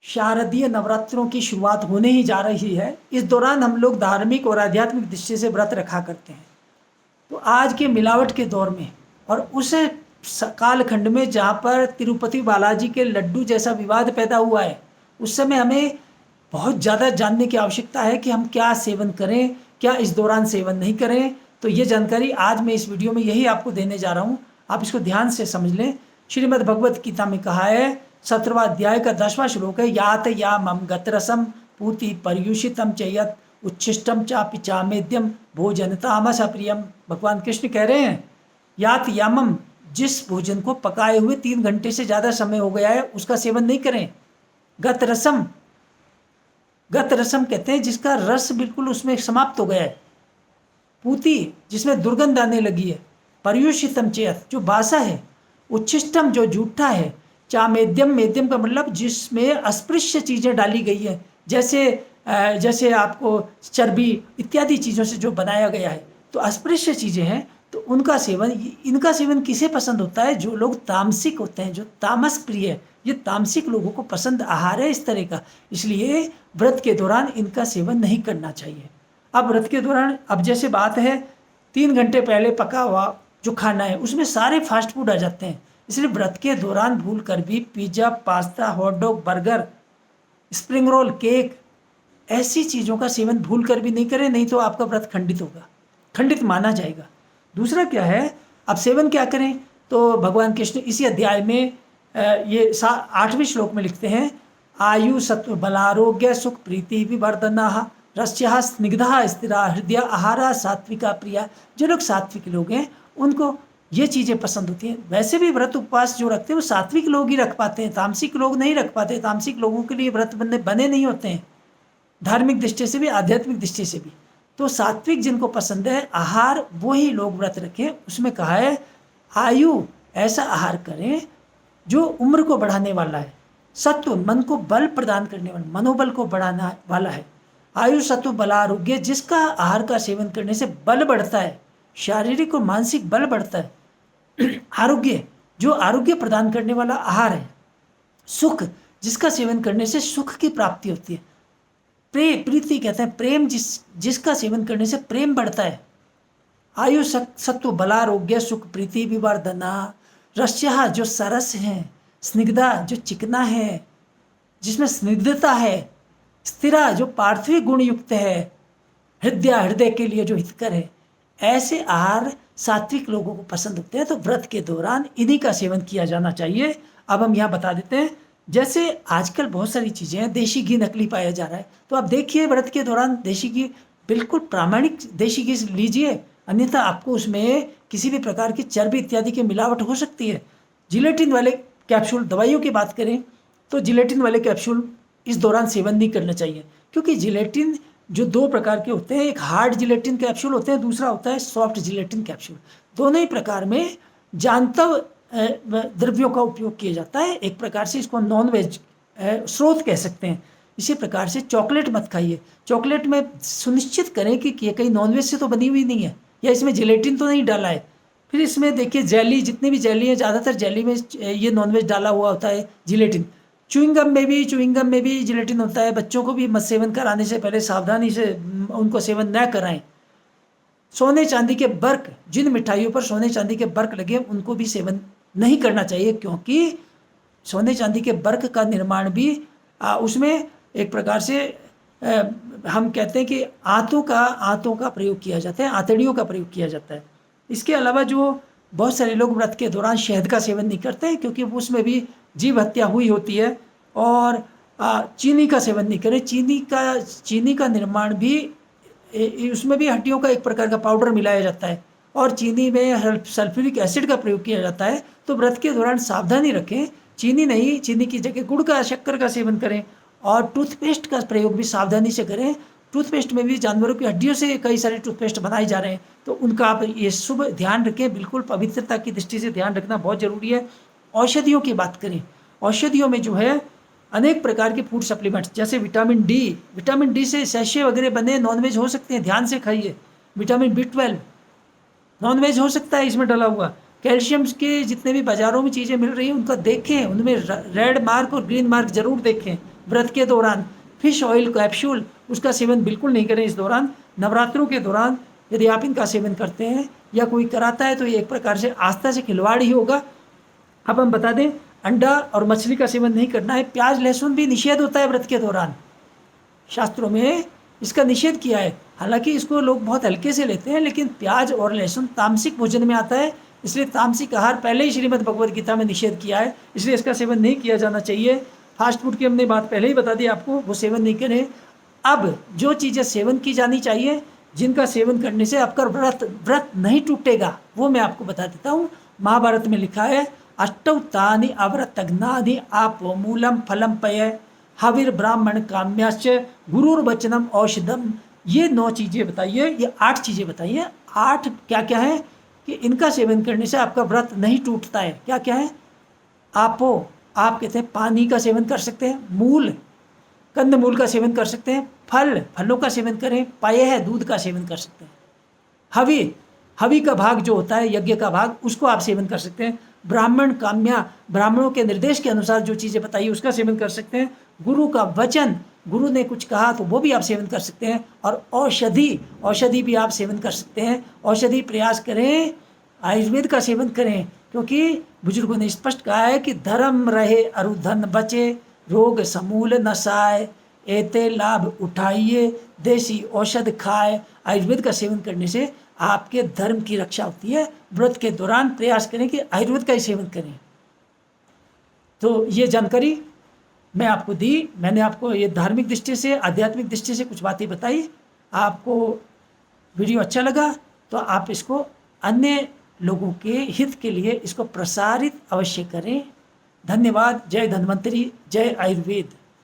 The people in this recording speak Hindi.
शारदीय नवरात्रों की शुरुआत होने ही जा रही है। इस दौरान हम लोग धार्मिक और आध्यात्मिक दृष्टि से व्रत रखा करते हैं। तो आज के मिलावट के दौर में और उस कालखंड में जहाँ पर तिरुपति बालाजी के लड्डू जैसा विवाद पैदा हुआ है, उस समय हमें बहुत ज़्यादा जानने की आवश्यकता है कि हम क्या सेवन करें, क्या इस दौरान सेवन नहीं करें। तो ये जानकारी आज मैं इस वीडियो में यही आपको देने जा रहा हूँ। आप इसको ध्यान से समझ लें। श्रीमद् भगवत गीता में कहा है, 17वां अध्याय का 10वां श्लोक है, यात या मम गतरसम पूति पर्युषितम चयत उच्छिष्टम चापि चामेद्यम भोजनतामस अप्रियम। भगवान कृष्ण कह रहे हैं, यात यामम, जिस भोजन को पकाए हुए 3 घंटे से ज़्यादा समय हो गया है उसका सेवन नहीं करें। गत रसम, गत रसम कहते हैं जिसका रस बिल्कुल उसमें समाप्त हो गया है। पूती, जिसमें दुर्गंध आने लगी है। पर्युषितम चेत, जो बासा है। उच्छिष्टम, जो जूठा है। चामेद्यम, मेद्यम का मतलब जिसमें अस्पृश्य चीज़ें डाली गई है, जैसे आपको चर्बी इत्यादि चीज़ों से जो बनाया गया है, तो अस्पृश्य चीज़ें हैं। तो उनका सेवन, इनका सेवन किसे पसंद होता है? जो लोग तामसिक होते हैं, जो तामस प्रिय है। ये तामसिक लोगों को पसंद आहार है इस तरह का, इसलिए व्रत के दौरान इनका सेवन नहीं करना चाहिए। अब व्रत के दौरान, अब जैसे बात है 3 घंटे पहले पका हुआ जो खाना है उसमें सारे फास्ट फूड आ जाते हैं, इसलिए व्रत के दौरान भूल कर भी pizza, pasta, hot dog, burger, spring roll, cake, ऐसी चीज़ों का सेवन भूल कर भी नहीं करें, नहीं तो आपका व्रत खंडित होगा, खंडित माना जाएगा। दूसरा क्या है, अब सेवन क्या करें? तो भगवान कृष्ण इसी अध्याय में ये 8वें श्लोक में लिखते हैं, आयु सत्व बलारोग्य सुख प्रीति विवर्धना रस्या स्निग्धा स्थिरा हृदय आहारा सात्विका प्रिया। जो लोग सात्विक लोग हैं उनको ये चीज़ें पसंद होती हैं। वैसे भी व्रत उपवास जो रखते हैं वो सात्विक लोग ही रख पाते हैं, तामसिक लोग नहीं रख पाते। तामसिक लोगों के लिए व्रत बने नहीं होते हैं, धार्मिक दृष्टि से भी, आध्यात्मिक दृष्टि से भी। तो सात्विक जिनको पसंद है आहार, वही लोग व्रत रखें। उसमें कहा है आयु, ऐसा आहार करें जो उम्र को बढ़ाने वाला है। सत्व, मन को बल प्रदान करने वाला, मनोबल को बढ़ाने वाला है। आयु सत्व बलारोग्य, जिसका आहार का सेवन करने से बल बढ़ता है, शारीरिक और मानसिक बल बढ़ता है। आरोग्य, जो आरोग्य प्रदान करने वाला आहार है। सुख, जिसका सेवन करने से सुख की प्राप्ति होती है। प्रीति कहते हैं प्रेम, जिसका सेवन करने से प्रेम बढ़ता है। आयु सत्व बलारोग्य सुख प्रीति विवर्धना। रस्या, जो सरस है। स्निग्धा, जो चिकना है, जिसमें स्निग्धता है। स्थिरा, जो पार्थिव गुण युक्त है। हृदय के लिए जो हितकर है। ऐसे आहार सात्विक लोगों को पसंद होते हैं, तो व्रत के दौरान इन्हीं का सेवन किया जाना चाहिए। अब हम यहाँ बता देते हैं, जैसे आजकल बहुत सारी चीज़ें हैं, देशी घी नकली पाया जा रहा है, तो आप देखिए व्रत के दौरान देशी घी, बिल्कुल प्रामाणिक देशी घी लीजिए, अन्यथा आपको उसमें किसी भी प्रकार की चर्बी इत्यादि की मिलावट हो सकती है। जिलेटिन वाले कैप्सूल, दवाइयों की बात करें तो जिलेटिन वाले कैप्सूल इस दौरान सेवन नहीं करना चाहिए, क्योंकि जिलेटिन जो 2 प्रकार के होते हैं, एक हार्ड जिलेटिन कैप्सूल होते हैं, दूसरा होता है सॉफ्ट जिलेटिन कैप्सूल। दोनों ही प्रकार में जानतव द्रव्यों का उपयोग किया जाता है। एक प्रकार से इसको नॉन वेज स्रोत कह सकते हैं। इसी प्रकार से चॉकलेट मत खाइए। चॉकलेट में सुनिश्चित करें कि ये कहीं नॉनवेज से तो बनी हुई नहीं है, या इसमें जिलेटिन तो नहीं डाला है। फिर इसमें देखिए जेली, जितनी भी जेली है, ज़्यादातर जेली में ये नॉनवेज डाला हुआ होता है, जिलेटिन। च्युइंगम में भी जिलेटिन होता है। बच्चों को भी मत सेवन कराने से पहले सावधानी से उनको सेवन न कराएं। सोने चांदी के बर्क, जिन मिठाइयों पर सोने चांदी के बर्क लगे उनको भी सेवन नहीं करना चाहिए, क्योंकि सोने चांदी के बर्क का निर्माण भी उसमें एक प्रकार से हम कहते हैं कि आंतों का प्रयोग किया जाता है, आंतड़ियों का प्रयोग किया जाता है। इसके अलावा जो बहुत सारे लोग व्रत के दौरान शहद का सेवन नहीं करते हैं, क्योंकि उसमें भी जीव हत्या हुई होती है। और चीनी का सेवन नहीं करें। चीनी का निर्माण भी, उसमें भी हड्डियों का एक प्रकार का पाउडर मिलाया जाता है, और चीनी में सल्फ्यूरिक एसिड का प्रयोग किया जाता है। तो व्रत के दौरान सावधानी रखें, चीनी नहीं, चीनी की जगह गुड़ का, शक्कर का सेवन करें। और टूथपेस्ट का प्रयोग भी सावधानी से करें। टूथपेस्ट में भी जानवरों की हड्डियों से कई सारे टूथपेस्ट बनाए जा रहे हैं, तो उनका आप ये शुभ ध्यान रखें। बिल्कुल पवित्रता की दृष्टि से ध्यान रखना बहुत ज़रूरी है। औषधियों की बात करें, औषधियों में जो है अनेक प्रकार के फूड सप्लीमेंट्स, जैसे विटामिन डी से सैशे वगैरह बने नॉनवेज हो सकते हैं, ध्यान से खाइए। विटामिन B12 नॉनवेज हो सकता है इसमें डला हुआ। कैल्शियम के जितने भी बाज़ारों में चीज़ें मिल रही हैं उनका देखें, उनमें रेड मार्क और ग्रीन मार्क ज़रूर देखें, व्रत के दौरान फिश ऑयल कैप्सूल उसका सेवन बिल्कुल नहीं करें इस दौरान। नवरात्रों के दौरान यदि आप इनका सेवन करते हैं या कोई कराता है तो ये एक प्रकार से आस्था से खिलवाड़ ही होगा। अब हम बता दें, अंडा और मछली का सेवन नहीं करना है। प्याज लहसुन भी निषेध होता है व्रत के दौरान, शास्त्रों में इसका निषेध किया है। हालांकि इसको लोग बहुत हल्के से लेते हैं, लेकिन प्याज और लहसुन तामसिक भोजन में आता है, इसलिए तामसिक आहार पहले ही श्रीमद् भगवद गीता में निषेध किया है, इसलिए इसका सेवन नहीं किया जाना चाहिए। फास्ट फूड की हमने बात पहले ही बता दी आपको, वो सेवन नहीं करें। अब जो चीज़ें सेवन की जानी चाहिए, जिनका सेवन करने से आपका व्रत नहीं टूटेगा, वो मैं आपको बता देता हूँ। महाभारत में लिखा है, अष्टौ तानि अव्रतघ्नानि आपो मूलम फलम पय हविर ब्राह्मण काम्याश्च गुरुर्वचनम औषधम। ये 9 चीज़ें बताइए, ये 8 चीज़ें बताइए। 8 क्या क्या है कि इनका सेवन करने से आपका व्रत नहीं टूटता है। क्या क्या है? आपो, आप कहते हैं पानी का सेवन कर सकते हैं, मूल कंद मूल का सेवन कर सकते हैं, फल फलों का सेवन करें, पाए है दूध का सेवन कर सकते हैं, हवि हवि का भाग जो होता है यज्ञ का भाग, उसको आप सेवन कर सकते हैं, ब्राह्मण काम्या ब्राह्मणों के निर्देश के अनुसार जो चीज़ें बताइए उसका सेवन कर सकते हैं, गुरु का वचन गुरु ने कुछ कहा तो वो भी आप सेवन कर सकते हैं, और औषधि भी आप सेवन कर सकते हैं। औषधि प्रयास करें, आयुर्वेद का सेवन करें, क्योंकि बुजुर्गों ने स्पष्ट कहा है कि धर्म रहे अरु धन बचे, रोग समूल नसाए, एते लाभ उठाइए, देसी औषध खाए। आयुर्वेद का सेवन करने से आपके धर्म की रक्षा होती है। व्रत के दौरान प्रयास करें कि आयुर्वेद का ही सेवन करें। तो ये जानकारी मैं आपको दी, मैंने आपको ये धार्मिक दृष्टि से, आध्यात्मिक दृष्टि से कुछ बातें बताई। आपको वीडियो अच्छा लगा तो आप इसको अन्य लोगों के हित के लिए इसको प्रसारित अवश्य करें। धन्यवाद। जय धन्वंतरी, जय आयुर्वेद।